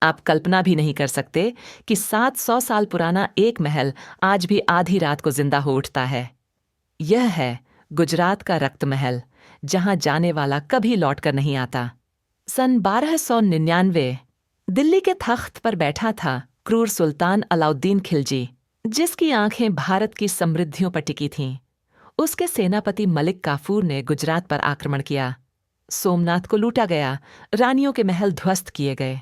आप कल्पना भी नहीं कर सकते कि 700 साल पुराना एक महल आज भी आधी रात को जिंदा हो उठता है। यह है गुजरात का रक्त महल, जहां जाने वाला कभी लौटकर नहीं आता। सन 1299 दिल्ली के तख्त पर बैठा था क्रूर सुल्तान अलाउद्दीन खिलजी, जिसकी आंखें भारत की समृद्धियों पर टिकी थीं। उसके सेनापति मलिक काफूर ने गुजरात पर आक्रमण किया। सोमनाथ को लूटा गया, रानियों के महल ध्वस्त किए गए।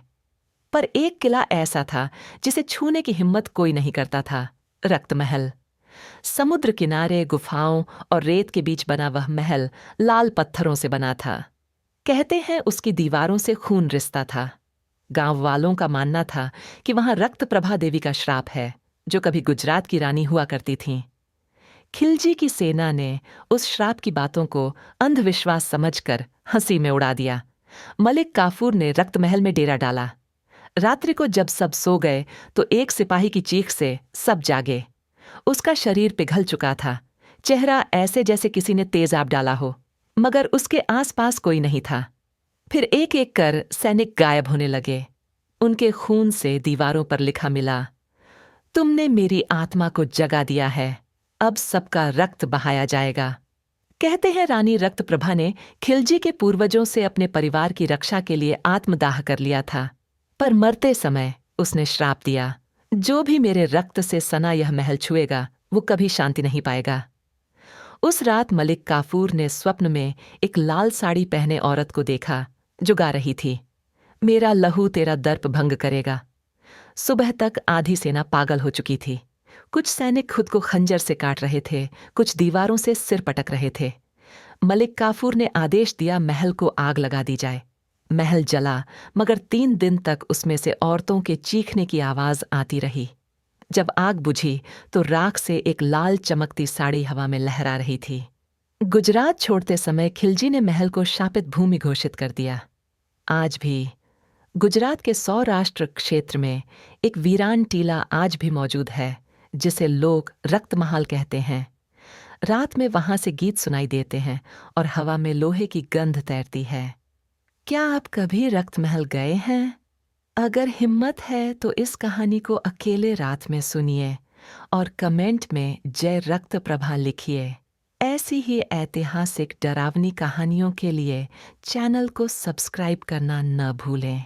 पर एक किला ऐसा था जिसे छूने की हिम्मत कोई नहीं करता था, रक्त महल। समुद्र किनारे गुफाओं और रेत के बीच बना वह महल लाल पत्थरों से बना था। कहते हैं उसकी दीवारों से खून रिसता था। गांव वालों का मानना था कि वहां रक्त प्रभा देवी का श्राप है, जो कभी गुजरात की रानी हुआ करती थीं। खिलजी की सेना ने उस श्राप की बातों को अंधविश्वास समझकर हंसी में उड़ा दिया। मलिक काफूर ने रक्त महल में डेरा डाला। रात्रि को जब सब सो गए तो एक सिपाही की चीख से सब जागे। उसका शरीर पिघल चुका था, चेहरा ऐसे जैसे किसी ने तेजाब डाला हो, मगर उसके आसपास कोई नहीं था। फिर एक एक कर सैनिक गायब होने लगे। उनके खून से दीवारों पर लिखा मिला, तुमने मेरी आत्मा को जगा दिया है, अब सबका रक्त बहाया जाएगा। कहते हैं रानी रक्त प्रभा ने खिलजी के पूर्वजों से अपने परिवार की रक्षा के लिए आत्मदाह कर लिया था, पर मरते समय उसने श्राप दिया, जो भी मेरे रक्त से सना यह महल छुएगा वो कभी शांति नहीं पाएगा। उस रात मलिक काफूर ने स्वप्न में एक लाल साड़ी पहने औरत को देखा जो गा रही थी, मेरा लहू तेरा दर्प भंग करेगा। सुबह तक आधी सेना पागल हो चुकी थी। कुछ सैनिक खुद को खंजर से काट रहे थे, कुछ दीवारों से सिर पटक रहे थे। मलिक काफूर ने आदेश दिया महल को आग लगा दी जाए। महल जला, मगर 3 दिन तक उसमें से औरतों के चीखने की आवाज आती रही। जब आग बुझी तो राख से एक लाल चमकती साड़ी हवा में लहरा रही थी। गुजरात छोड़ते समय खिलजी ने महल को शापित भूमि घोषित कर दिया। आज भी गुजरात के सौराष्ट्र क्षेत्र में एक वीरान टीला आज भी मौजूद है, जिसे लोग रक्त महल कहते हैं। रात में वहां से गीत सुनाई देते हैं और हवा में लोहे की गंध तैरती है। क्या आप कभी रक्त महल गए हैं? अगर हिम्मत है तो इस कहानी को अकेले रात में सुनिए और कमेंट में जय रक्त प्रभा लिखिए। ऐसी ही ऐतिहासिक डरावनी कहानियों के लिए चैनल को सब्सक्राइब करना न भूलें।